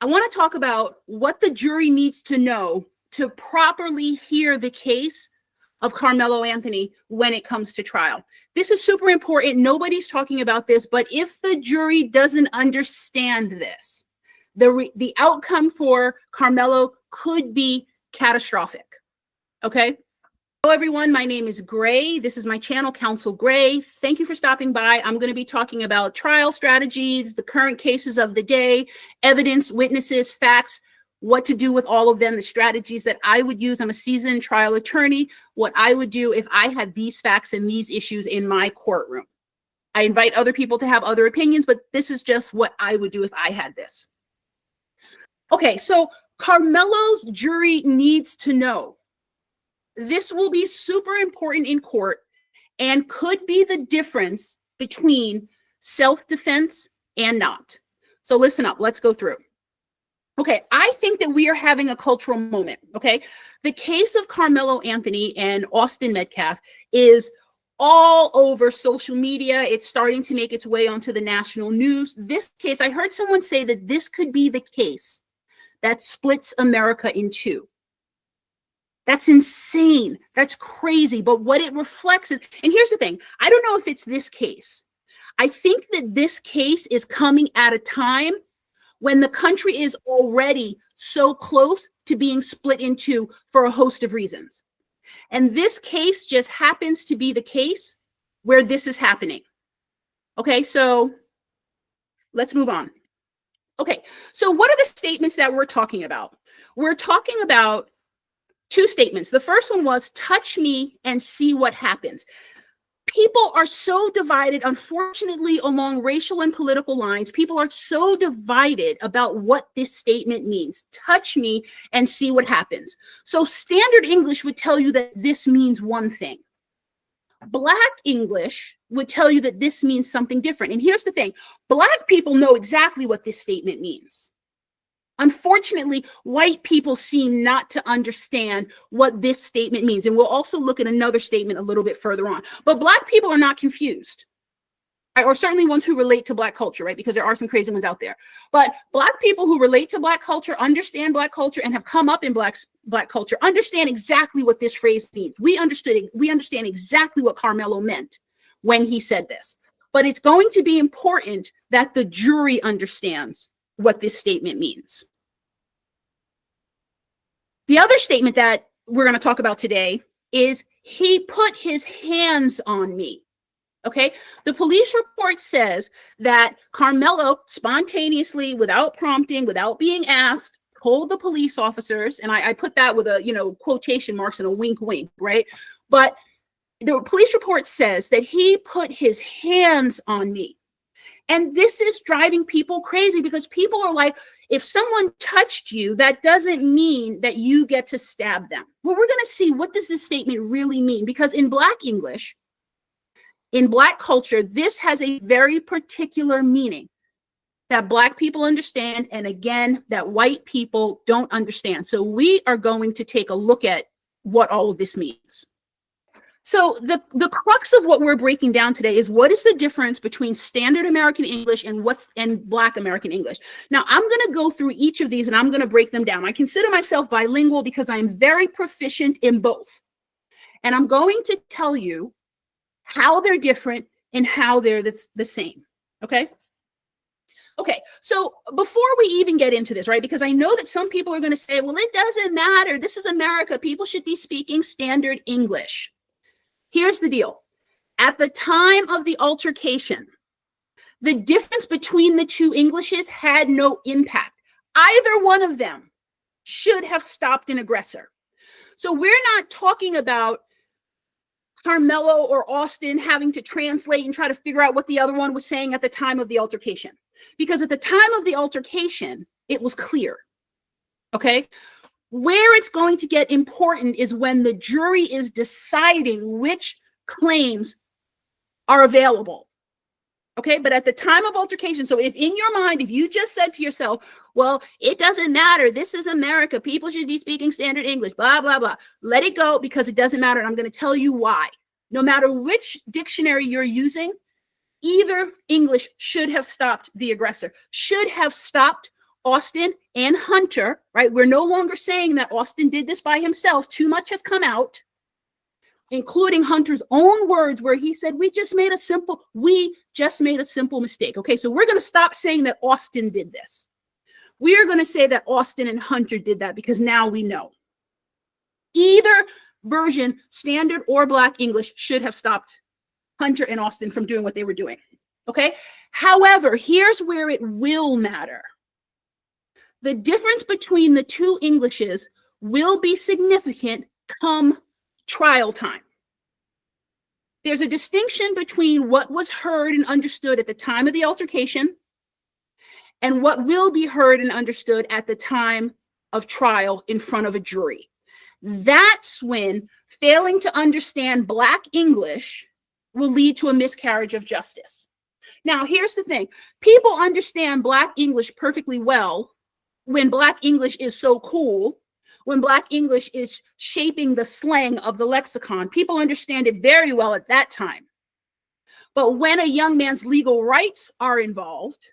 I want to talk about what the jury needs to know to properly hear the case of Karmelo-Anthony when it comes to trial. This is super important. Nobody's talking about this, but if the jury doesn't understand this, the outcome for Karmelo could be catastrophic. Okay? Hello, everyone. My name is Gray. This is my channel, Counsel Gray. Thank you for stopping by. I'm going to be talking about trial strategies, the current cases of the day, evidence, witnesses, facts, what to do with all of them, the strategies that I would use. I'm a seasoned trial attorney, what I would do if I had these facts and these issues in my courtroom. I invite other people to have other opinions, but this is just what I would do if I had this. Okay, so Karmelo's jury needs to know. This will be super important in court and could be the difference between self-defense and not. So listen up, let's go through. Okay, I think that we are having a cultural moment, okay? The case of Karmelo-Anthony and Austin-Metcalf is all over social media. It's starting to make its way onto the national news. This case, I heard someone say that this could be the case that splits America in two. That's insane. That's crazy. But what it reflects is, and here's the thing, I don't know if it's this case. I think that this case is coming at a time when the country is already so close to being split in two for a host of reasons. And this case just happens to be the case where this is happening. Okay, so let's move on. Okay, so what are the statements that we're talking about? We're talking about two statements. The first one was, touch me and see what happens. People are so divided, unfortunately, along racial and political lines. People are so divided about what this statement means. Touch me and see what happens. So standard English would tell you that this means one thing. Black English would tell you that this means something different. And here's the thing. Black people know exactly what this statement means. Unfortunately, white people seem not to understand what this statement means. And we'll also look at another statement a little bit further on. But Black people are not confused, right? Or certainly ones who relate to Black culture, right? Because there are some crazy ones out there. But Black people who relate to Black culture, understand Black culture, and have come up in Black culture, understand exactly what this phrase means. We understand exactly what Karmelo meant when he said this. But it's going to be important that the jury understands what this statement means. The other statement that we're going to talk about today is, he put his hands on me. Okay, the police report says that Karmelo spontaneously, without prompting, without being asked, told the police officers, and I put that with a, quotation marks and a wink, wink, right? But the police report says that he put his hands on me. And this is driving people crazy because people are like, if someone touched you, that doesn't mean that you get to stab them. Well, we're going to see, what does this statement really mean? Because in Black English, in Black culture, this has a very particular meaning that Black people understand, and again, that white people don't understand. So we are going to take a look at what all of this means. So the crux of what we're breaking down today is, what is the difference between standard American English and Black American English? Now, I'm going to go through each of these and I'm going to break them down. I consider myself bilingual because I'm very proficient in both. And I'm going to tell you how they're different and how they're the same. Okay? Okay, so before we even get into this, right, because I know that some people are going to say, well, it doesn't matter. This is America. People should be speaking standard English. Here's the deal. At the time of the altercation, the difference between the two Englishes had no impact. Either one of them should have stopped an aggressor. So we're not talking about Karmelo or Austin having to translate and try to figure out what the other one was saying at the time of the altercation. Because at the time of the altercation, it was clear. Okay? Where it's going to get important is when the jury is deciding which claims are available. Okay, but at the time of altercation, so if in your mind, if you just said to yourself, well, it doesn't matter, this is America, people should be speaking standard English, blah, blah, blah, let it go because it doesn't matter. And I'm going to tell you why. No matter which dictionary you're using, either English should have stopped the aggressor, should have stopped Austin and Hunter, right? We're no longer saying that Austin did this by himself. Too much has come out, including Hunter's own words where he said, we just made a simple mistake. Okay, so we're going to stop saying that Austin did this. We are going to say that Austin and Hunter did that because now we know. Either version, standard or Black English, should have stopped Hunter and Austin from doing what they were doing. Okay, however, here's where it will matter. The difference between the two Englishes will be significant come trial time. There's a distinction between what was heard and understood at the time of the altercation and what will be heard and understood at the time of trial in front of a jury. That's when failing to understand Black English will lead to a miscarriage of justice. Now, here's the thing. People understand Black English perfectly well when Black English is so cool, when Black English is shaping the slang of the lexicon. People understand it very well at that time. But when a young man's legal rights are involved,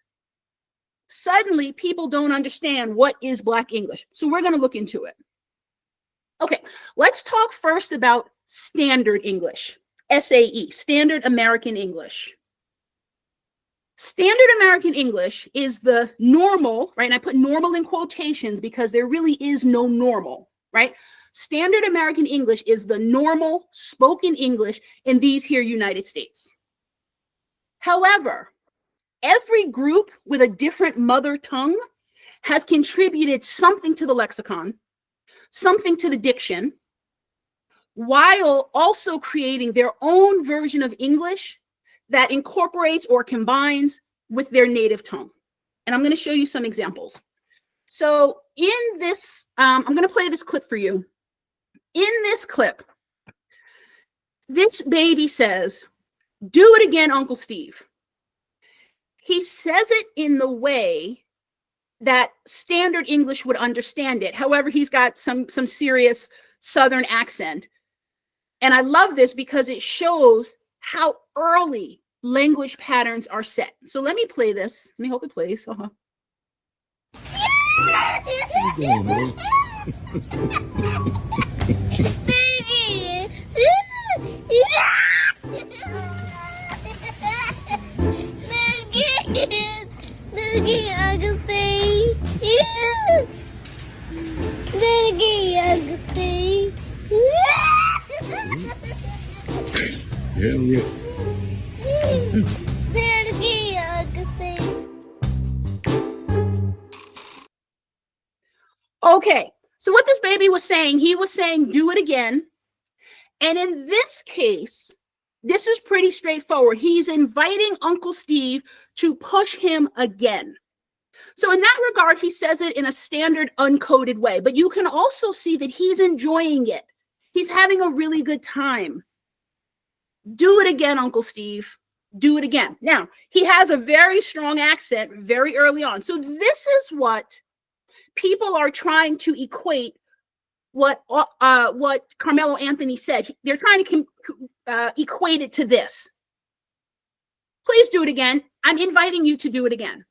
suddenly people don't understand what is Black English. So we're going to look into it. Okay, let's talk first about Standard English, SAE, Standard American English. Standard American English is the normal, right? And I put normal in quotations because there really is no normal, right? Standard American English is the normal spoken English in these here United States. However, every group with a different mother tongue has contributed something to the lexicon, something to the diction, while also creating their own version of English that incorporates or combines with their native tongue. And I'm going to show you some examples. So in this, I'm going to play this clip for you. In this clip, this baby says, "Do it again, Uncle Steve." He says it in the way that Standard English would understand it. However, he's got some serious Southern accent. And I love this because it shows how early language patterns are set. So let me play this. Let me hope it plays. Okay, so what this baby was saying, he was saying, do it again. And in this case, this is pretty straightforward. He's inviting Uncle Steve to push him again. So in that regard, he says it in a standard uncoded way, but you can also see that he's enjoying it. He's having a really good time. Do it again, Uncle Steve. Do it again. Now, he has a very strong accent very early on. So this is what people are trying to equate what Karmelo-Anthony said. They're trying to equate it to this. Please do it again. I'm inviting you to do it again.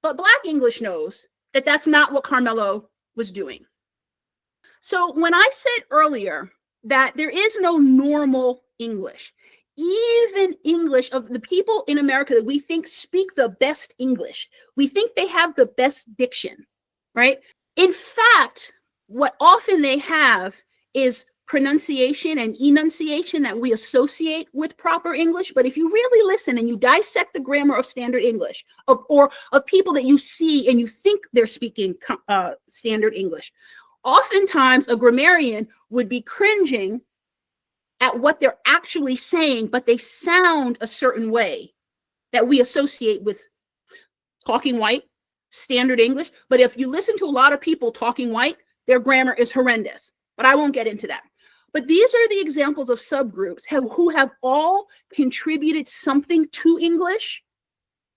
But Black English knows that that's not what Karmelo was doing. So when I said earlier that there is no normal English, even English of the people in America that we think speak the best English, we think they have the best diction, right? In fact, what often they have is pronunciation and enunciation that we associate with proper English. But if you really listen and you dissect the grammar of Standard English, or of people that you see and you think they're speaking Standard English, oftentimes a grammarian would be cringing at what they're actually saying, but they sound a certain way that we associate with talking white, Standard English. But if you listen to a lot of people talking white, their grammar is horrendous. But I won't get into that. But these are the examples of subgroups who have all contributed something to English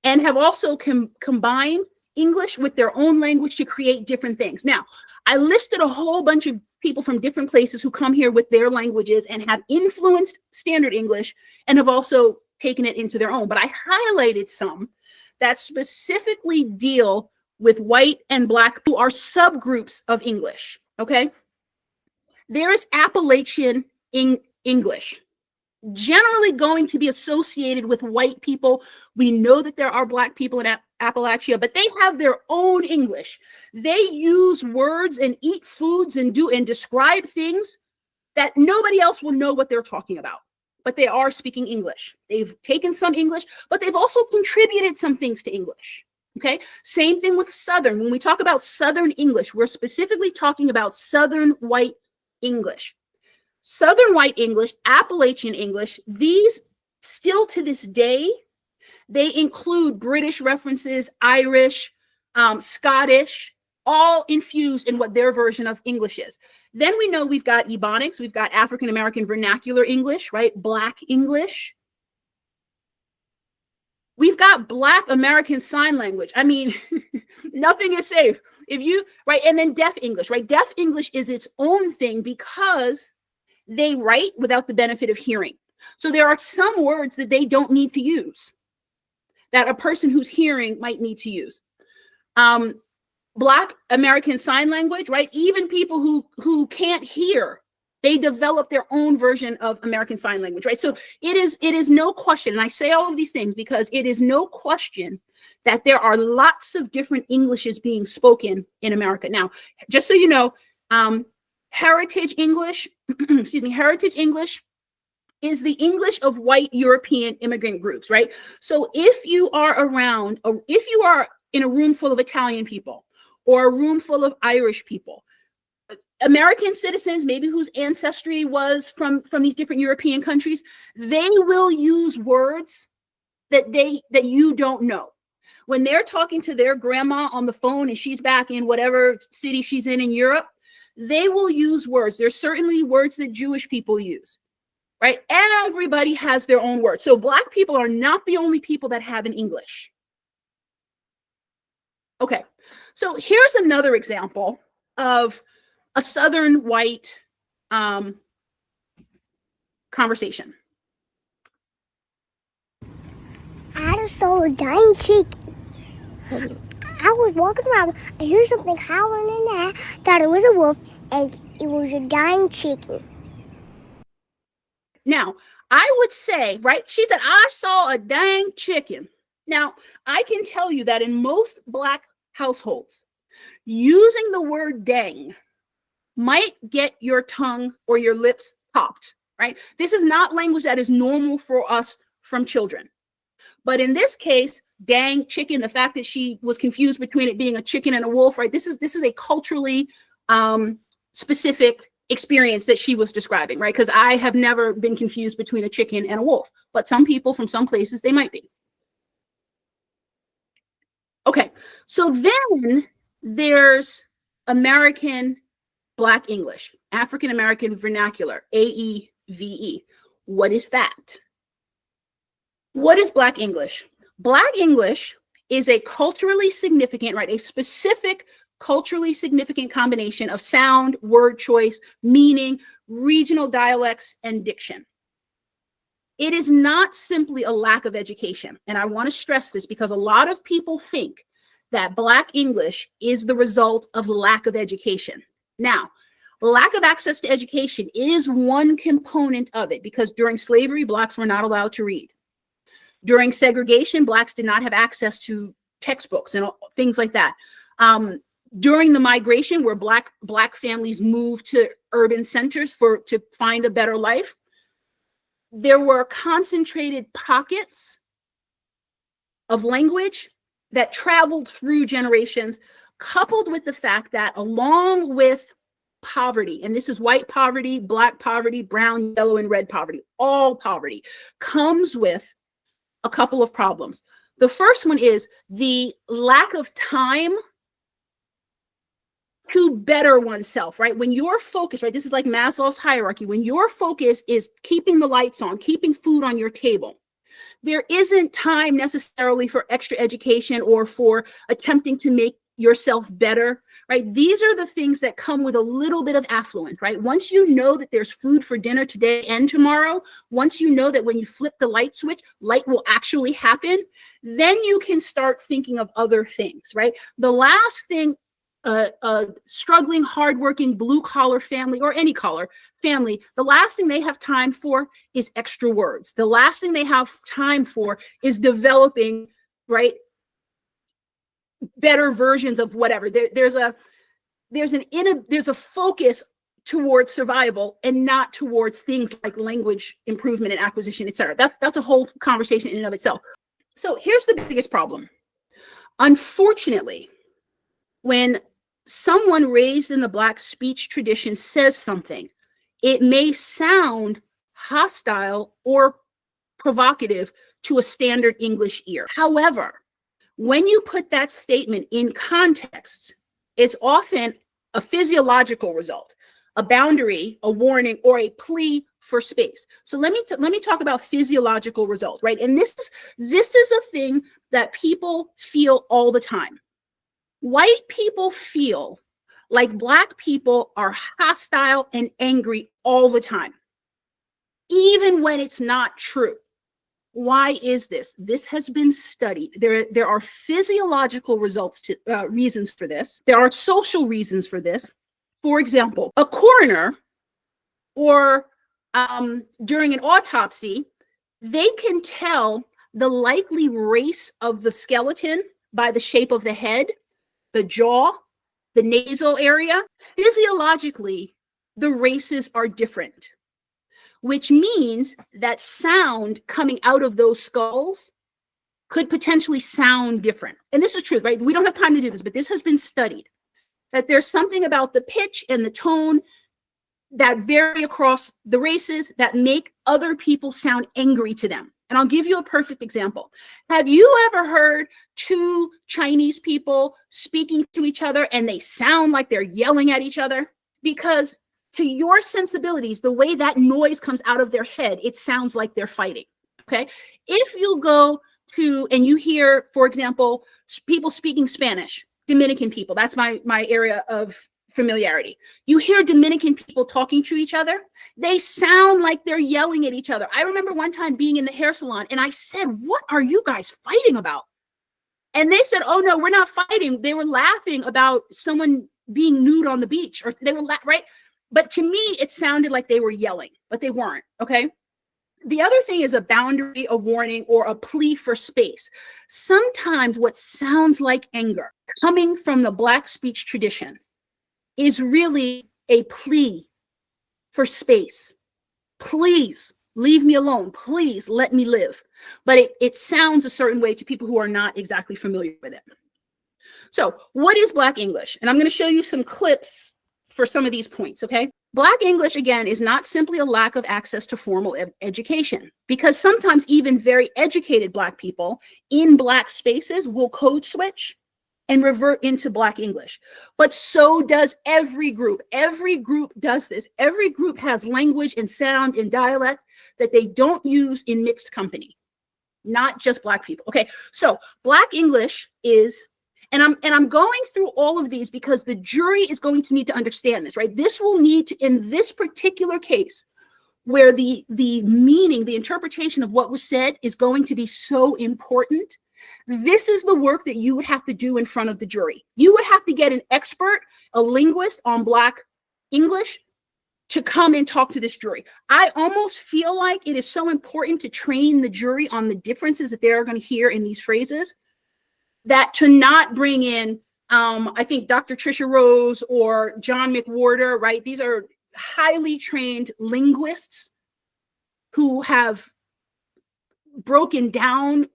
and have also combined English with their own language to create different things. Now, I listed a whole bunch of people from different places who come here with their languages and have influenced Standard English and have also taken it into their own. But I highlighted some that specifically deal with white and black, who are subgroups of English, okay? There is Appalachian English, generally going to be associated with white people. We know that there are black people in Appalachia, but they have their own English. They use words and eat foods and describe things that nobody else will know what they're talking about, but they are speaking English. They've taken some English, but they've also contributed some things to English. Okay, same thing with Southern. When we talk about Southern English, we're specifically talking about Southern white English. Southern white English, Appalachian English, these still to this day, they include British references, Irish, Scottish, all infused in what their version of English is. Then we know we've got Ebonics, we've got African American Vernacular English, right? Black English. We've got Black American Sign Language. I mean, nothing is safe. If you, right, and then Deaf English, right? Deaf English is its own thing because they write without the benefit of hearing. So there are some words that they don't need to use that a person who's hearing might need to use. Black American Sign Language, right? Even people who can't hear, they develop their own version of American Sign Language, right? So it is no question, and I say all of these things because it is no question that there are lots of different Englishes being spoken in America. Now, just so you know, Heritage English, excuse me, Heritage English is the English of white European immigrant groups, right? So if you are around, or if you are in a room full of Italian people or a room full of Irish people, American citizens, maybe whose ancestry was from these different European countries, they will use words that you don't know. When they're talking to their grandma on the phone and she's back in whatever city she's in Europe, they will use words. There's certainly words that Jewish people use, right? Everybody has their own words. So Black people are not the only people that have an English. Okay, so here's another example of a Southern white conversation. I just saw a dying chicken. I was walking around and heard something howling in there. Thought it was a wolf, and it was a dying chicken. Now, I would say, right, she said, I saw a dang chicken. Now, I can tell you that in most Black households, using the word dang might get your tongue or your lips popped, right? This is not language that is normal for us from children. But in this case, dang chicken, the fact that she was confused between it being a chicken and a wolf, right? This is a culturally specific experience that she was describing, right? Because I have never been confused between a chicken and a wolf, but some people from some places, they might be. Okay, so then there's American Black English, African American Vernacular, AEVE. What is that? What is Black English? Black English is a culturally significant, right, a specific culturally significant combination of sound, word choice, meaning, regional dialects, and diction. It is not simply a lack of education. And I want to stress this because a lot of people think that Black English is the result of lack of education. Now, lack of access to education is one component of it because during slavery, Blacks were not allowed to read. During segregation, Blacks did not have access to textbooks and things like that. During the migration, where Black families moved to urban centers to find a better life, there were concentrated pockets of language that traveled through generations, coupled with the fact that along with poverty, and this is white poverty, Black poverty, brown, yellow, and red poverty, all poverty comes with a couple of problems. The first one is the lack of time to better oneself, right? When your focus, right, this is like Maslow's hierarchy, when your focus is keeping the lights on, keeping food on your table, there isn't time necessarily for extra education or for attempting to make yourself better, right? These are the things that come with a little bit of affluence, right? Once you know that there's food for dinner today and tomorrow, once you know that when you flip the light switch, light will actually happen, then you can start thinking of other things, right? The last thing a struggling, hardworking, blue-collar family, or any collar family, the last thing they have time for is extra words. The last thing they have time for is developing, right, better versions of whatever. There's a focus towards survival and not towards things like language improvement and acquisition, etc. That's a whole conversation in and of itself. So here's the biggest problem. Unfortunately, when someone raised in the Black speech tradition says something, it may sound hostile or provocative to a standard English ear. However, when you put that statement in context, it's often a physiological result, a boundary, a warning, or a plea for space. So let me talk about physiological results, right? And this is a thing that people feel all the time. White people feel like Black people are hostile and angry all the time, even when it's not true. Why is this? This has been studied. There are physiological results to reasons for this. There are social reasons for this. For example, a coroner or during an autopsy, they can tell the likely race of the skeleton by the shape of the head, the jaw, the nasal area. Physiologically, the races are different, which means that sound coming out of those skulls could potentially sound different. And this is truth, right? We don't have time to do this, but this has been studied, that there's something about the pitch and the tone that vary across the races that make other people sound angry to them. And I'll give you a perfect example. Have you ever heard two Chinese people speaking to each other and they sound like they're yelling at each other? Because to your sensibilities, the way that noise comes out of their head, it sounds like they're fighting, okay? If you go to, and you hear, for example, people speaking Spanish, Dominican people, that's my area of familiarity. You hear Dominican people talking to each other, they sound like they're yelling at each other. I remember one time being in the hair salon and I said, "What are you guys fighting about?" And they said, "Oh no, we're not fighting." They were laughing about someone being nude on the beach, or they were right? But to me, it sounded like they were yelling, but they weren't, okay? The other thing is a boundary, a warning, or a plea for space. Sometimes what sounds like anger coming from the Black speech tradition is really a plea for space. Please leave me alone. Please let me live. But it sounds a certain way to people who are not exactly familiar with it. So what is Black English? And I'm going to show you some clips for some of these points, okay? Black English, again, is not simply a lack of access to formal education, because sometimes even very educated Black people in Black spaces will code switch and revert into Black English. But so does every group. Every group does this. Every group has language and sound and dialect that they don't use in mixed company, not just Black people. Okay, so Black English is, and I'm going through all of these because the jury is going to need to understand this, right? This will need to, in this particular case, where the meaning, the interpretation of what was said is going to be so important, this is the work that you would have to do in front of the jury. You would have to get an expert, a linguist on Black English to come and talk to this jury. I almost feel like it is so important to train the jury on the differences that they're going to hear in these phrases, that to not bring in, I think Dr. Tricia Rose or John McWhorter, right? These are highly trained linguists who have broken down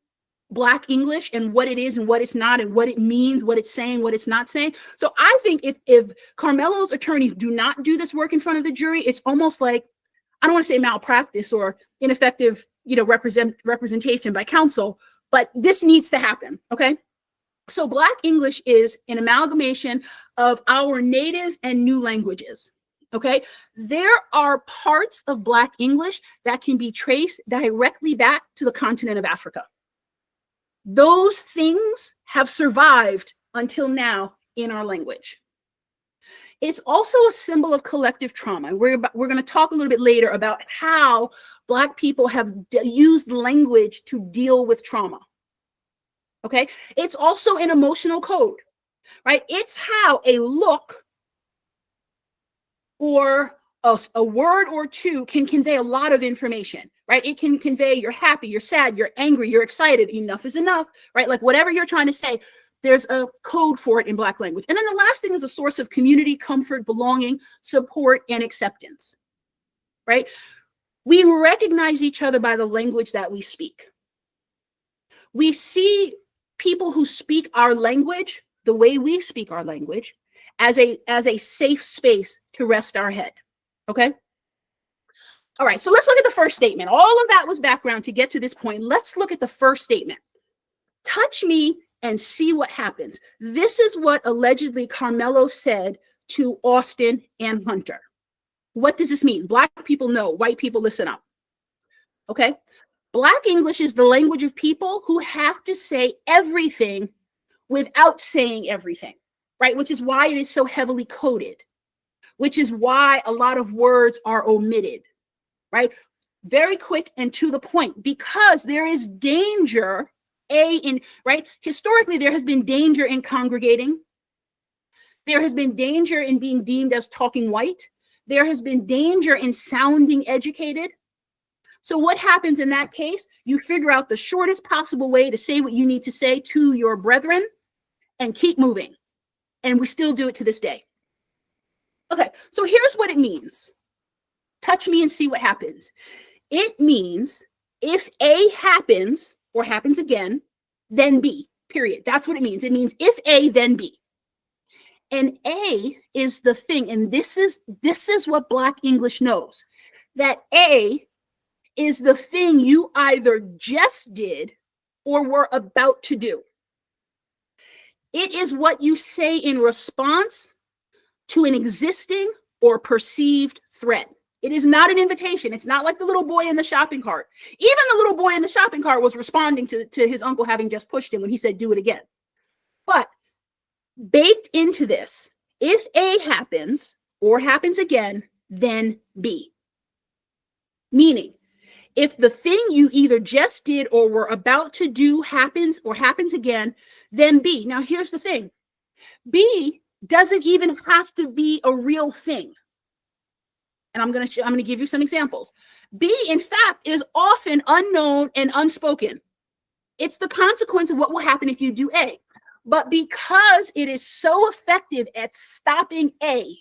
Black English and what it is and what it's not and what it means, what it's saying, what it's not saying. So I think if Karmelo's attorneys do not do this work in front of the jury, it's almost like, I don't want to say malpractice or ineffective, representation by counsel, but this needs to happen, okay? So Black English is an amalgamation of our native and new languages, okay? There are parts of Black English that can be traced directly back to the continent of Africa. Those things have survived until now in our language. It's also a symbol of collective trauma. We're going to talk a little bit later about how Black people have used language to deal with trauma. Okay? It's also an emotional code, right? It's how a look or a word or two can convey a lot of information, right? It can convey you're happy, you're sad, you're angry, you're excited, enough is enough, right? Like whatever you're trying to say, there's a code for it in Black language. And then the last thing is a source of community, comfort, belonging, support, and acceptance, right? We recognize each other by the language that we speak. We see people who speak our language, the way we speak our language, as a safe space to rest our head, okay? All right, so let's look at the first statement. All of that was background to get to this point. Let's look at the first statement. Touch me and see what happens. This is what allegedly Karmelo said to Austin and Hunter. What does this mean? Black people know, white people listen up. Okay? Black English is the language of people who have to say everything without saying everything, right? Which is why it is so heavily coded, which is why a lot of words are omitted, right? Very quick and to the point, because there is danger right? Historically, there has been danger in congregating. There has been danger in being deemed as talking white. There has been danger in sounding educated. So what happens in that case? You figure out the shortest possible way to say what you need to say to your brethren and keep moving. And we still do it to this day. Okay, so here's what it means. Touch me and see what happens. It means if A happens, or happens again, then B, period. That's what it means. It means if A, then B. And A is the thing, and this is what Black English knows, that A is the thing you either just did or were about to do. It is what you say in response to an existing or perceived threat. It is not an invitation. It's not like the little boy in the shopping cart. Even the little boy in the shopping cart was responding to his uncle having just pushed him when he said, do it again. But baked into this, if A happens or happens again, then B. Meaning, if the thing you either just did or were about to do happens or happens again, then B. Now, here's the thing. B doesn't even have to be a real thing. And I'm going to give you some examples. B, in fact, is often unknown and unspoken. It's the consequence of what will happen if you do A. But because it is so effective at stopping A,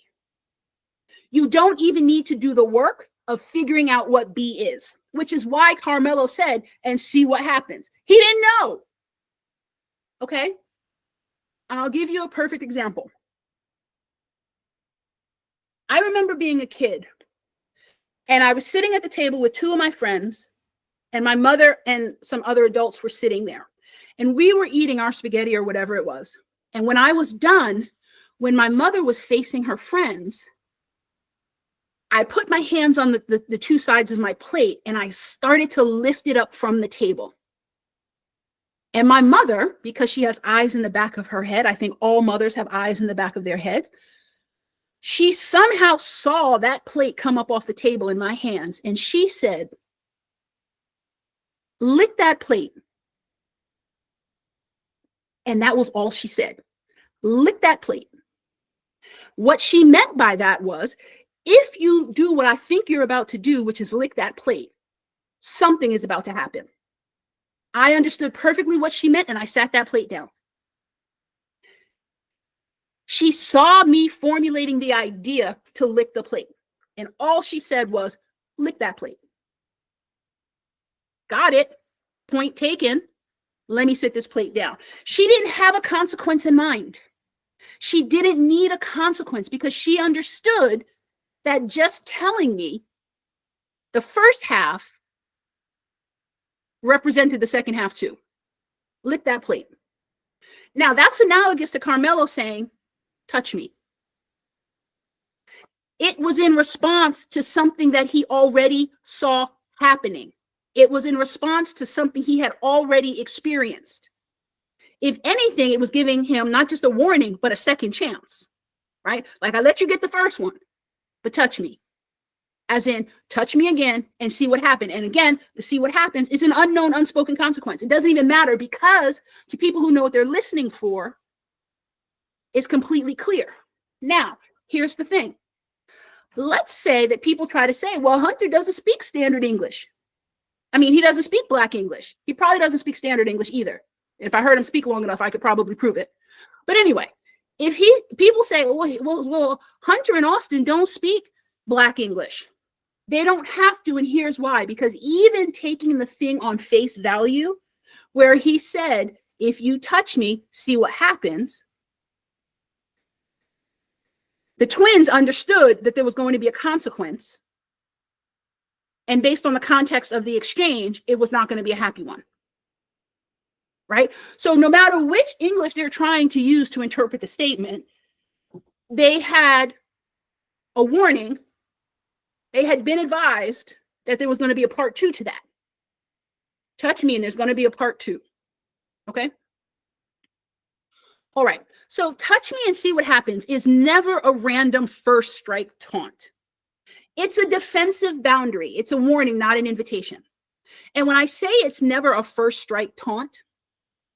you don't even need to do the work of figuring out what B is, which is why Karmelo said, and see what happens. He didn't know. Okay? And I'll give you a perfect example. I remember being a kid, and I was sitting at the table with two of my friends, and my mother and some other adults were sitting there. And we were eating our spaghetti or whatever it was. And when I was done, when my mother was facing her friends, I put my hands on the two sides of my plate, and I started to lift it up from the table. And my mother, because she has eyes in the back of her head, I think all mothers have eyes in the back of their heads, she somehow saw that plate come up off the table in my hands, and she said, lick that plate. And that was all she said. Lick that plate. What she meant by that was, if you do what I think you're about to do, which is lick that plate, something is about to happen. I understood perfectly what she meant, and I sat that plate down. She saw me formulating the idea to lick the plate, and all she said was, lick that plate. Got it. Point taken. Let me sit this plate down. She didn't have a consequence in mind. She didn't need a consequence because she understood that just telling me the first half represented the second half too. Lick that plate. Now, that's analogous to Karmelo saying, touch me. It was in response to something that he already saw happening. It was in response to something he had already experienced. If anything, it was giving him not just a warning, but a second chance, right? Like, I let you get the first one, but touch me. As in, touch me again and see what happened. And again, the see what happens is an unknown, unspoken consequence. It doesn't even matter, because to people who know what they're listening for, it's completely clear. Now, here's the thing. Let's say that people try to say, well, Hunter doesn't speak standard English. I mean, he doesn't speak Black English. He probably doesn't speak standard English either. If I heard him speak long enough, I could probably prove it. But anyway, if people say, well, Hunter and Austin don't speak Black English. They don't have to, and here's why. Because even taking the thing on face value, where he said, if you touch me, see what happens, the twins understood that there was going to be a consequence. And based on the context of the exchange, it was not going to be a happy one. Right? So no matter which English they're trying to use to interpret the statement, they had a warning. They had been advised that there was going to be a part 2 to that. Touch me and there's going to be a part 2. Okay? All right. So touch me and see what happens is never a random first strike taunt. It's a defensive boundary. It's a warning, not an invitation. And when I say it's never a first strike taunt,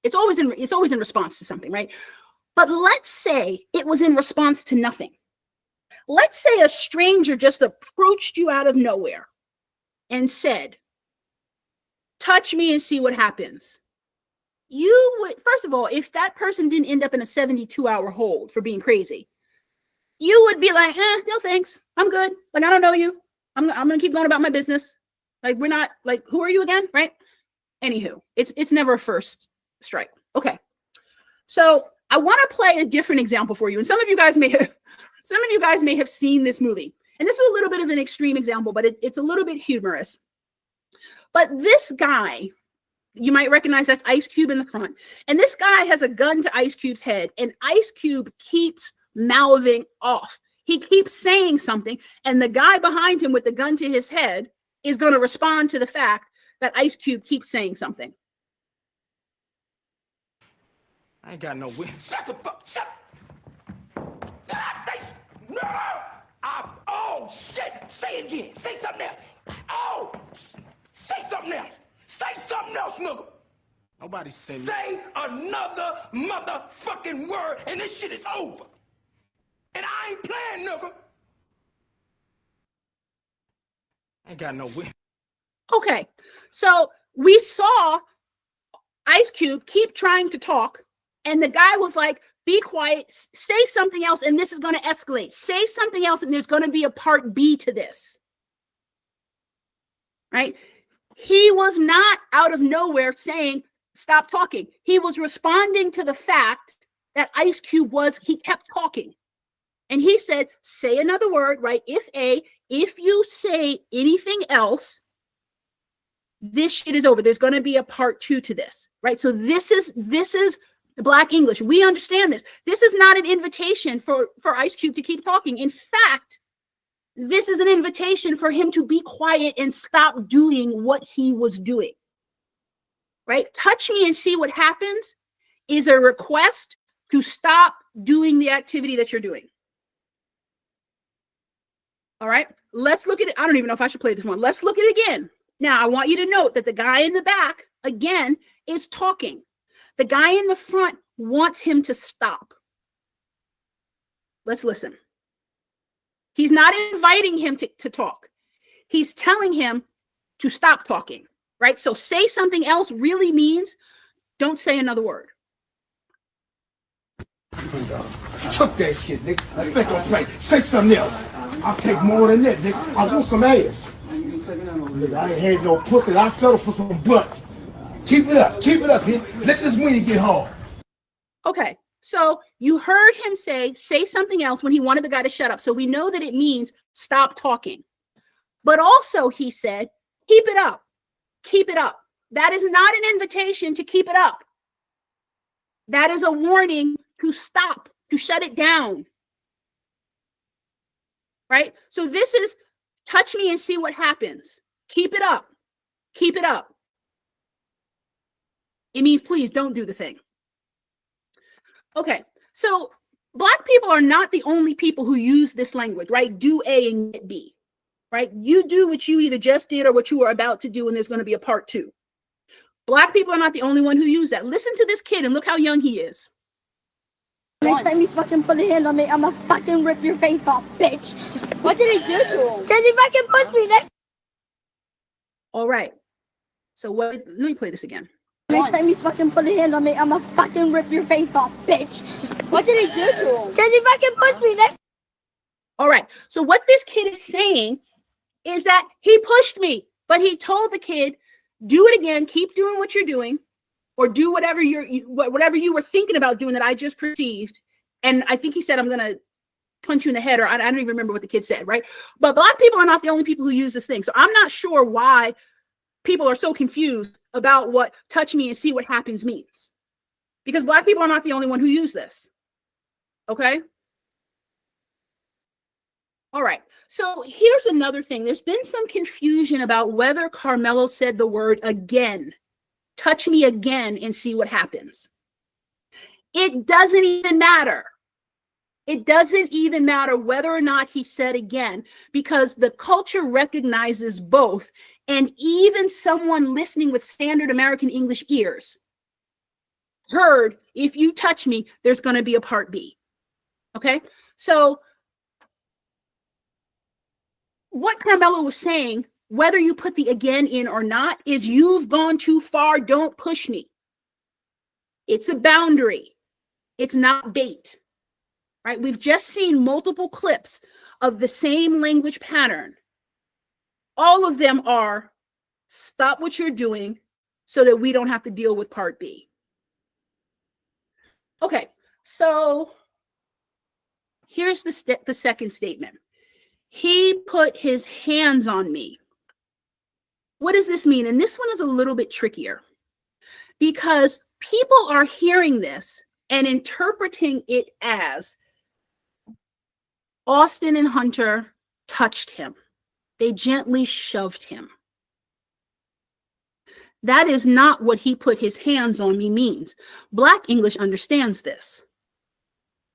it's always in response to something, right? But let's say it was in response to nothing. Let's say a stranger just approached you out of nowhere and said, touch me and see what happens. You would, first of all, if that person didn't end up in a 72-hour hold for being crazy, you would be like, no thanks, I'm good. Like, I don't know you. I'm gonna keep going about my business. Like, we're not, like, who are you again, right? Anywho, it's never a first strike. Okay, so I want to play a different example for you, and some of you guys may have seen this movie, and this is a little bit of an extreme example, but it's a little bit humorous. But this guy, you might recognize, that's Ice Cube in the front. And this guy has a gun to Ice Cube's head, and Ice Cube keeps mouthing off. He keeps saying something, and the guy behind him with the gun to his head is going to respond to the fact that Ice Cube keeps saying something. I ain't got no way. Shut the fuck up! No! Oh, shit! Say it again. Say something else. Oh! Say something else. Say something else, nigga. Nobody say another motherfucking word and this shit is over. And I ain't playing, nigga. I ain't got no way. Okay, so we saw Ice Cube keep trying to talk, and the guy was like, be quiet, say something else, and this is going to escalate. Say something else, and there's going to be a part B to this. Right? He was not out of nowhere saying, stop talking. He was responding to the fact that Ice Cube he kept talking. And he said, say another word, right? If you say anything else, this shit is over. There's going to be a part 2 to this, right? So this is Black English. We understand this. This is not an invitation for Ice Cube to keep talking. In fact, this is an invitation for him to be quiet and stop doing what he was doing, right? Touch me and see what happens is a request to stop doing the activity that you're doing. All right, let's look at it. I don't even know if I should play this one. Let's look at it again. Now, I want you to note that the guy in the back, again, is talking. The guy in the front wants him to stop. Let's listen. He's not inviting him to talk. He's telling him to stop talking, right? So say something else really means don't say another word. Took that shit, nigga. I think I'm right. Say something else. I'll take more than that, nigga. I want some ass. Nigga, I ain't had no pussy. I settle for some butt. Keep it up. Keep it up here. Let this weenie get hard. Okay, so you heard him say something else when he wanted the guy to shut up. So we know that it means stop talking. But also he said, keep it up. Keep it up. That is not an invitation to keep it up. That is a warning to stop, to shut it down. Right? So this is touch me and see what happens. Keep it up. Keep it up. It means please don't do the thing. Okay, so Black people are not the only people who use this language, right? Do A and get B, right? You do what you either just did or what you are about to do, and there's going to be a part 2. Black people are not the only one who use that. Listen to this kid and look how young he is. Next time you fucking put a hand on me, I'm gonna fucking rip your face off, bitch. What did he do to him? Because he fucking pushed me. All right. So let me play this again. Next time you fucking put a hand on me, I'm gonna fucking rip your face off, bitch. What did he do to him? Because he fucking pushed me. All right. So what this kid is saying is that he pushed me, but he told the kid, do it again, keep doing what you're doing, or do whatever whatever you were thinking about doing that I just perceived. And I think he said, I'm going to punch you in the head, or I don't even remember what the kid said, right? But Black people are not the only people who use this thing. So I'm not sure why people are so confused about what touch me and see what happens means. Because Black people are not the only one who use this. Okay? All right. So here's another thing. There's been some confusion about whether Karmelo said the word again. Touch me again and see what happens. It doesn't even matter. It doesn't even matter whether or not he said again, because the culture recognizes both. And even someone listening with standard American English ears heard, if you touch me, there's going to be a part B. Okay? So what Karmelo was saying, whether you put the again in or not, is you've gone too far. Don't push me. It's a boundary. It's not bait. Right? We've just seen multiple clips of the same language pattern. All of them are stop what you're doing so that we don't have to deal with part B. Okay, so here's the second statement. He put his hands on me. What does this mean? And this one is a little bit trickier because people are hearing this and interpreting it as Austin and Hunter touched him. They gently shoved him. That is not what he put his hands on me means. Black English understands this,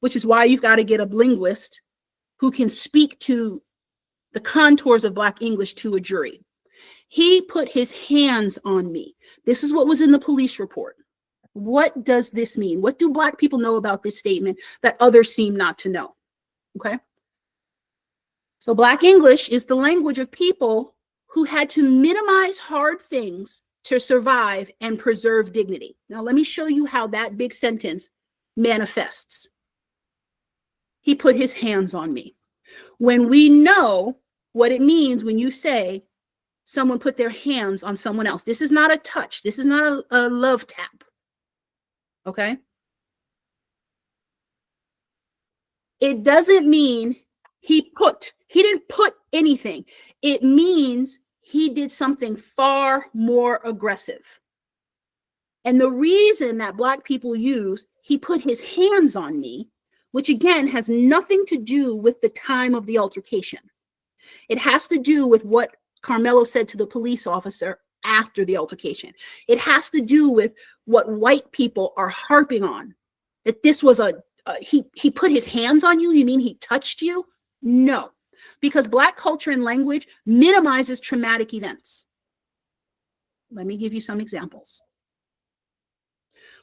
which is why you've got to get a linguist who can speak to the contours of Black English to a jury. He put his hands on me. This is what was in the police report. What does this mean? What do Black people know about this statement that others seem not to know? Okay. So Black English is the language of people who had to minimize hard things to survive and preserve dignity. Now, let me show you how that big sentence manifests. He put his hands on me. When we know what it means when you say someone put their hands on someone else, this is not a touch. This is not a love tap. Okay? It doesn't mean he didn't put anything. It means he did something far more aggressive. And the reason that Black people use, he put his hands on me, which again has nothing to do with the time of the altercation. It has to do with what Karmelo said to the police officer after the altercation. It has to do with what white people are harping on, that this was he put his hands on you. You mean he touched you? No, because Black culture and language minimizes traumatic events. Let me give you some examples.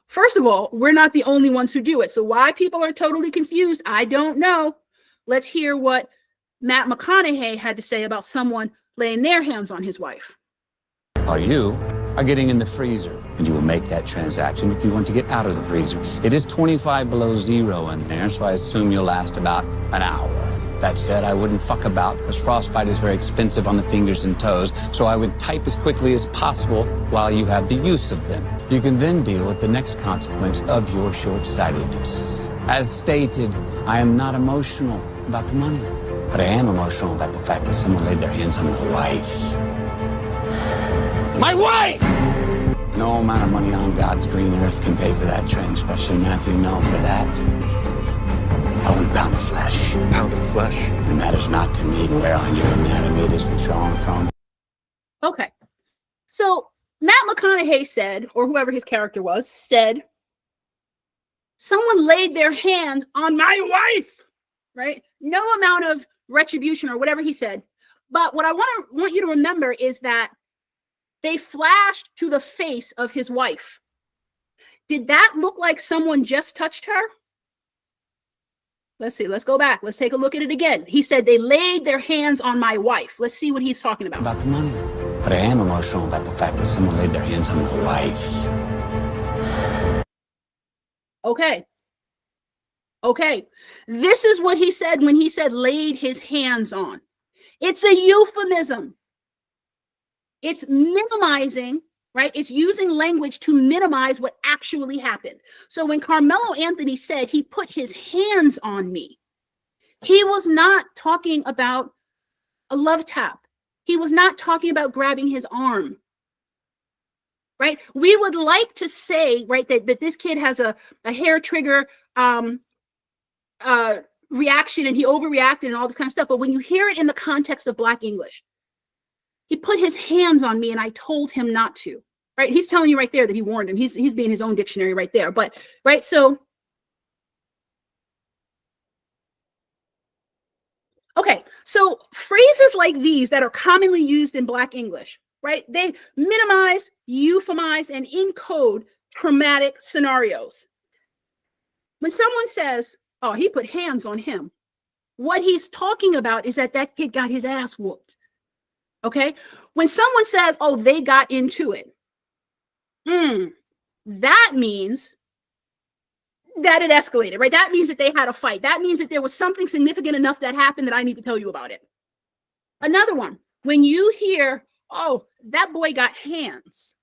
First of all, we're not the only ones who do it. So why people are totally confused, I don't know. Let's hear what Matt McConaughey had to say about someone laying their hands on his wife. While you are getting in the freezer, and you will make that transaction if you want to get out of the freezer. It is 25 below zero in there, so I assume you'll last about an hour. That said, I wouldn't fuck about because frostbite is very expensive on the fingers and toes, so I would type as quickly as possible while you have the use of them. You can then deal with the next consequence of your short-sightedness. As stated, I am not emotional about the money, but I am emotional about the fact that someone laid their hands on my wife. My wife! No amount of money on God's green earth can pay for that transgression, Matthew. No, for that. I want a pound of flesh. Pound of flesh? It matters not to me whereon your anatomy is withdrawn from. Okay. So Matt McConaughey said, or whoever his character was, said someone laid their hands on my wife, right? No amount of retribution or whatever he said. But what I want you to remember is that they flashed to the face of his wife. Did that look like someone just touched her? Let's see. Let's go back. Let's take a look at it again. He said they laid their hands on my wife. Let's see what he's talking about. About the money. But I am emotional about the fact that someone laid their hands on my wife. Okay. Okay. This is what he said when he said laid his hands on. It's a euphemism. It's minimizing, right? It's using language to minimize what actually happened. So when Karmelo-Anthony said he put his hands on me, he was not talking about a love tap. He was not talking about grabbing his arm, right? We would like to say, right, that this kid has a hair trigger reaction and he overreacted and all this kind of stuff. But when you hear it in the context of Black English, he put his hands on me and I told him not to, right? He's telling you right there that he warned him. He's being his own dictionary right there. But, right, so, okay, so phrases like these that are commonly used in Black English, right? They minimize, euphemize, and encode traumatic scenarios. When someone says, oh, he put hands on him, what he's talking about is that that kid got his ass whooped. Okay? When someone says, oh, they got into it, that means that it escalated, right? That means that they had a fight. That means that there was something significant enough that happened that I need to tell you about it. Another one, when you hear, oh, that boy got hands,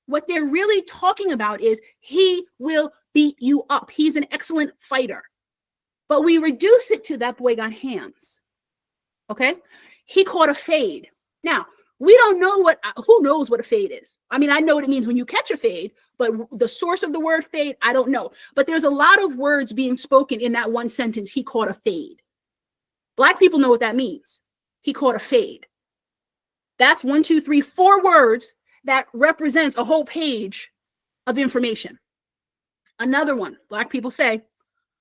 what they're really talking about is he will beat you up. He's an excellent fighter. But we reduce it to that boy got hands. Okay? He caught a fade. Now, we don't know who knows what a fade is. I mean, I know what it means when you catch a fade, but the source of the word fade, I don't know. But there's a lot of words being spoken in that one sentence, he caught a fade. Black people know what that means. He caught a fade. That's 1, 2, 3, 4 words that represents a whole page of information. Another one, Black people say,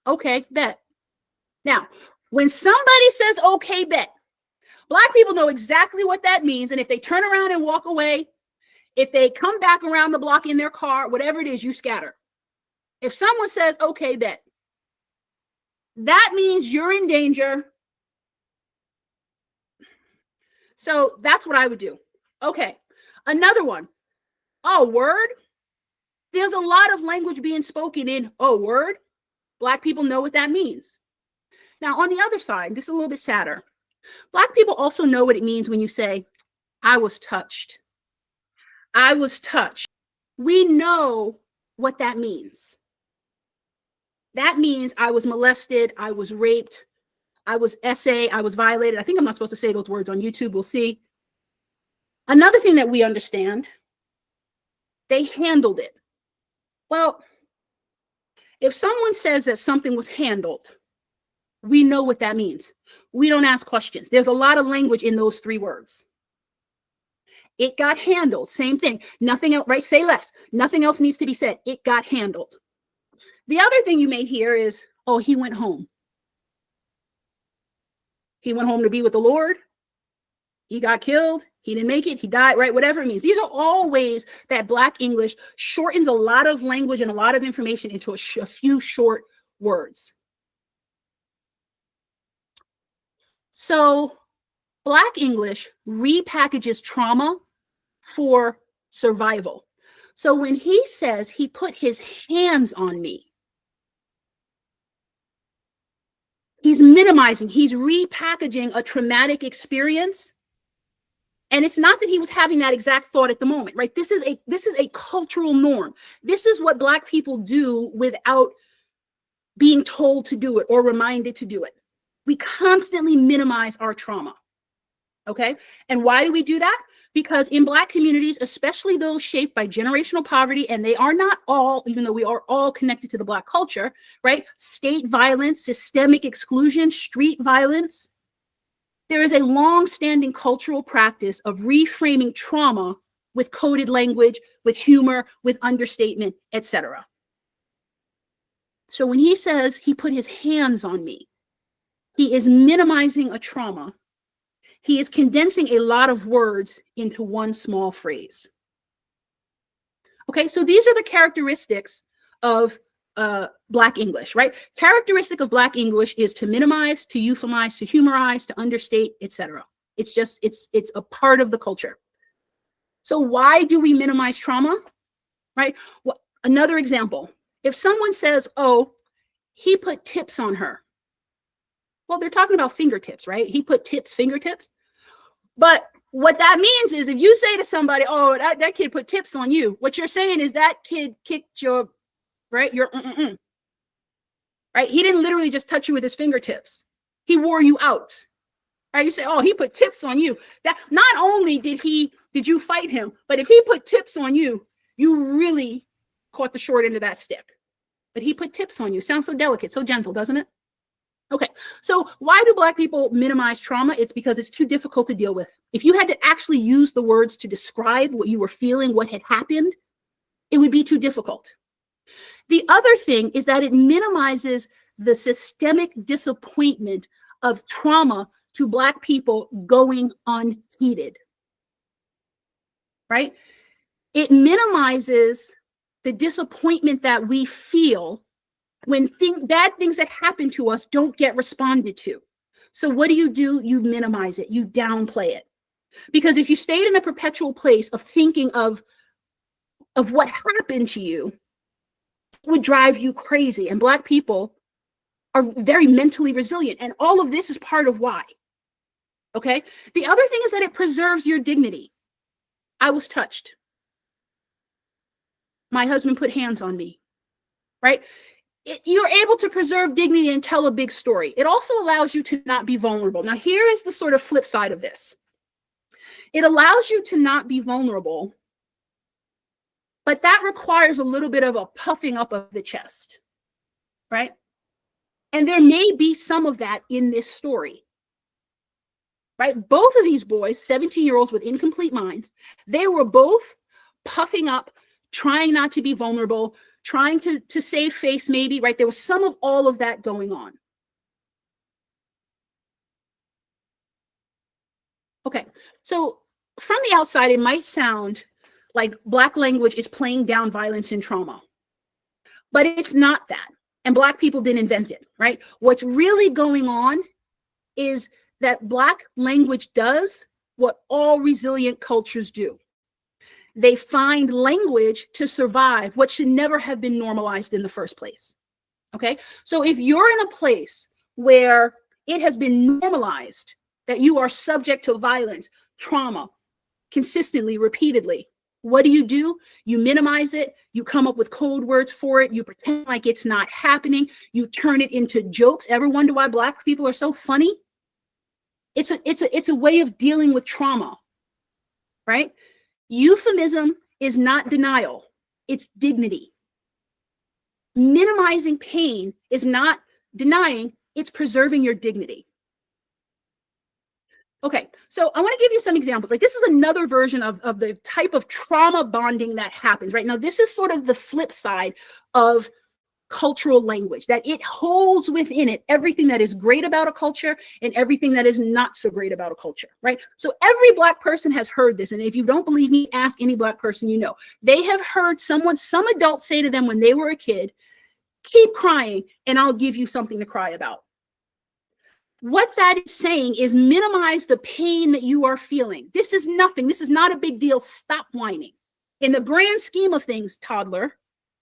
okay, bet. Now, when somebody says, okay, bet, Black people know exactly what that means. And if they turn around and walk away, if they come back around the block in their car, whatever it is, you scatter. If someone says, okay, bet, that means you're in danger. So that's what I would do. Okay. Another one. Oh, word. There's a lot of language being spoken in, oh, word. Black people know what that means. Now, on the other side, this is a little bit sadder. Black people also know what it means when you say, I was touched. I was touched. We know what that means. That means I was molested, I was raped, I was SA, I was violated. I think I'm not supposed to say those words on YouTube. We'll see. Another thing that we understand, they handled it. Well, if someone says that something was handled, we know what that means. We don't ask questions. There's a lot of language in those 3 words. It got handled. Same thing. Nothing else, right? Say less. Nothing else needs to be said. It got handled. The other thing you may hear is, oh, he went home. He went home to be with the Lord. He got killed. He didn't make it. He died, right? Whatever it means. These are all ways that Black English shortens a lot of language and a lot of information into a few short words. So Black English repackages trauma for survival. So when he says he put his hands on me, he's minimizing, he's repackaging a traumatic experience. And it's not that he was having that exact thought at the moment, right? This is a cultural norm. This is what Black people do without being told to do it or reminded to do it. We constantly minimize our trauma, okay? And why do we do that? Because in Black communities, especially those shaped by generational poverty, and they are not all, even though we are all connected to the Black culture, right? State violence, systemic exclusion, street violence. There is a long-standing cultural practice of reframing trauma with coded language, with humor, with understatement, etc. So when he says he put his hands on me, he is minimizing a trauma. He is condensing a lot of words into one small phrase. Okay, so these are the characteristics of Black English, right? Characteristic of Black English is to minimize, to euphemize, to humorize, to understate, etc. It's just, it's a part of the culture. So why do we minimize trauma, right? Well, another example, if someone says, oh, he put tips on her. Well, they're talking about fingertips, right? He put tips, fingertips. But what that means is if you say to somebody, oh, that kid put tips on you, what you're saying is that kid kicked your, right? Your, right? He didn't literally just touch you with his fingertips. He wore you out, right? You say, oh, he put tips on you. That not only did you fight him, but if he put tips on you, you really caught the short end of that stick. But he put tips on you. Sounds so delicate, so gentle, doesn't it? Okay, so why do Black people minimize trauma? It's because it's too difficult to deal with. If you had to actually use the words to describe what you were feeling, what had happened, it would be too difficult. The other thing is that it minimizes the systemic disappointment of trauma to Black people going unheeded, right? It minimizes the disappointment that we feel when bad things that happen to us don't get responded to. So what do? You minimize it, you downplay it. Because if you stayed in a perpetual place of thinking of what happened to you, it would drive you crazy. And Black people are very mentally resilient. And all of this is part of why. Okay? The other thing is that it preserves your dignity. I was touched. My husband put hands on me, right? You're able to preserve dignity and tell a big story. It also allows you to not be vulnerable. Now, here is the sort of flip side of this. It allows you to not be vulnerable, but that requires a little bit of a puffing up of the chest, right? And there may be some of that in this story, right? Both of these boys, 17-year-olds with incomplete minds, they were both puffing up, trying not to be vulnerable, trying to save face maybe, right? There was some of all of that going on. Okay, so from the outside, it might sound like Black language is playing down violence and trauma, but it's not that. And Black people didn't invent it, right? What's really going on is that Black language does what all resilient cultures do. They find language to survive what should never have been normalized in the first place. Okay, so if you're in a place where it has been normalized that you are subject to violence, trauma, consistently, repeatedly, what do? You minimize it, you come up with code words for it, you pretend like it's not happening, you turn it into jokes. Ever wonder why Black people are so funny? It's a way of dealing with trauma, right? Euphemism is not denial, it's dignity. Minimizing pain is not denying, it's preserving your dignity. Okay, so I want to give you some examples, right? This is another version of the type of trauma bonding that happens, right? Now, this is sort of the flip side of cultural language, that it holds within it everything that is great about a culture and everything that is not so great about a culture, right? So every Black person has heard this. And if you don't believe me, ask any Black person you know. They have heard some adult say to them when they were a kid, keep crying and I'll give you something to cry about. What that is saying is minimize the pain that you are feeling. This is nothing. This is not a big deal. Stop whining. In the grand scheme of things, toddler,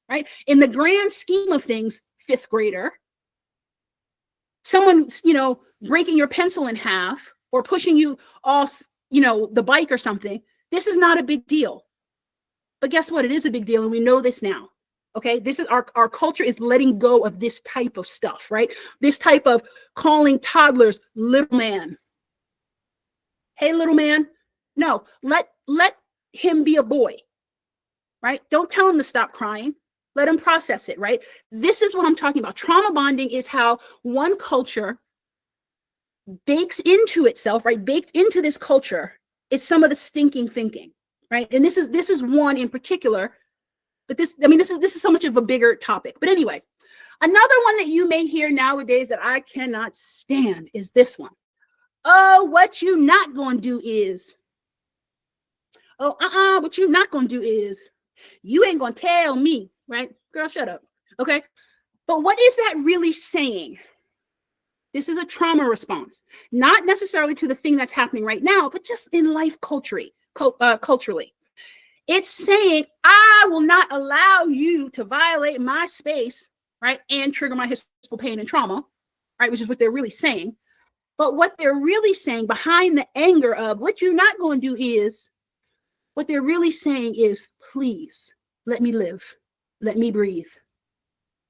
right? In the grand scheme of things, fifth grader, someone, breaking your pencil in half or pushing you off, the bike or something, this is not a big deal. But guess what? It is a big deal. And we know this now. Okay. This is our culture is letting go of this type of stuff, right? This type of calling toddlers little man. Hey, little man. No, let him be a boy, right? Don't tell him to stop crying. Let him process it, right? This is what I'm talking about. Trauma bonding is how one culture bakes into itself, right? Baked into this culture is some of the stinking thinking, right? And this is one in particular, but this is so much of a bigger topic. But anyway, Another one that you may hear nowadays that I cannot stand is this one. Oh, what you not going to do is. Oh, what you not going to do is. You ain't going to tell me, right? Girl, shut up. Okay. But what is that really saying? This is a trauma response, not necessarily to the thing that's happening right now, but just in life culturally. It's saying, I will not allow you to violate my space, right? And trigger my historical pain and trauma, right? Which is what they're really saying. But what they're really saying behind the anger of what you're not going to do is, what they're really saying is, please let me live. Let me breathe.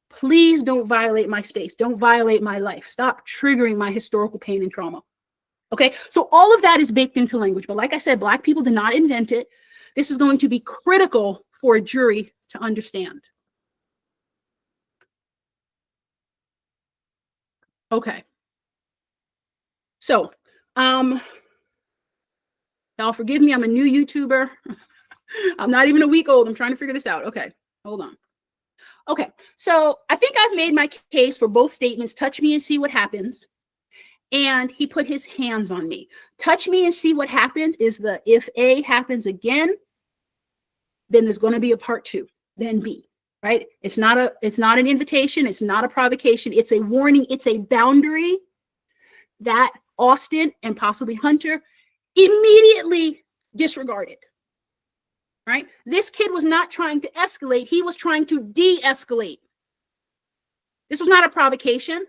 Please don't violate my space. Don't violate my life. Stop triggering my historical pain and trauma. Okay, so all of that is baked into language. But like I said, Black people did not invent it. This is going to be critical for a jury to understand. Okay. So, y'all forgive me. I'm a new YouTuber. I'm not even a week old. I'm trying to figure this out. Okay, hold on. Okay, so I think I've made my case for both statements. Touch me and see what happens. And he put his hands on me. Touch me and see what happens is the if A happens again, then there's going to be a part 2, then B, right? It's not an invitation. It's not a provocation. It's a warning. It's a boundary that Austin and possibly Hunter immediately disregarded, right? This kid was not trying to escalate. He was trying to de-escalate. This was not a provocation.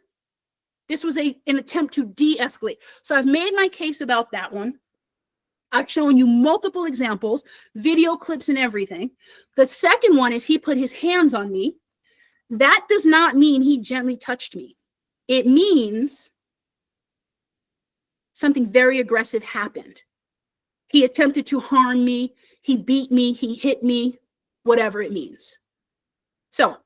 This was an attempt to de-escalate. So I've made my case about that one. I've shown you multiple examples, video clips and everything. The second one is he put his hands on me. That does not mean he gently touched me. It means something very aggressive happened. He attempted to harm me. He beat me. He hit me, whatever it means. So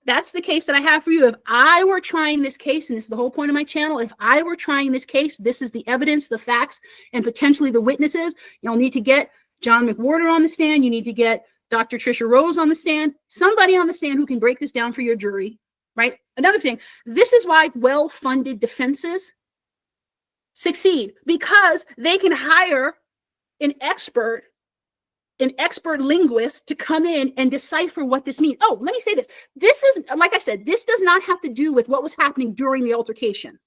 that's the case that I have for you. If I were trying this case, and this is the whole point of my channel, if I were trying this case, this is the evidence, the facts, and potentially the witnesses. You'll need to get John McWhorter on the stand. You need to get Dr. Trisha Rose on the stand, somebody on the stand who can break this down for your jury, right? Another thing, this is why well-funded defenses succeed, because they can hire an expert linguist to come in and decipher what this means. Oh, let me say this. This is, like I said, this does not have to do with what was happening during the altercation.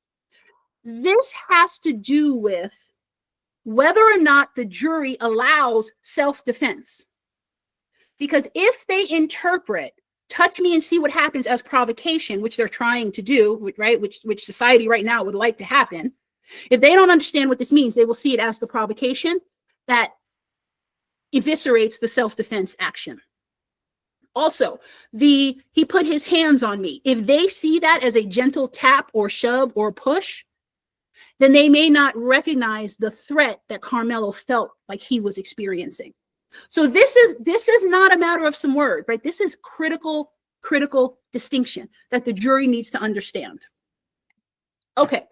This has to do with whether or not the jury allows self-defense. Because if they interpret touch me and see what happens as provocation, which they're trying to do, right, which society right now would like to happen, if they don't understand what this means, they will see it as the provocation that eviscerates the self-defense action. Also, he put his hands on me. If they see that as a gentle tap or shove or push, then they may not recognize the threat that Karmelo felt like he was experiencing. So this is not a matter of some words, right? This is critical distinction that the jury needs to understand. Okay.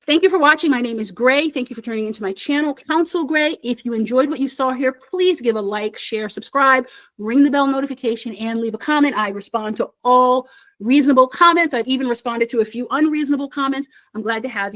Thank you for watching. My name is Gray. Thank you for turning into my channel, Counsel Gray. If you enjoyed what you saw here, please give a like, share, subscribe, ring the bell notification, and leave a comment. I respond to all reasonable comments. I've even responded to a few unreasonable comments. I'm glad to have you.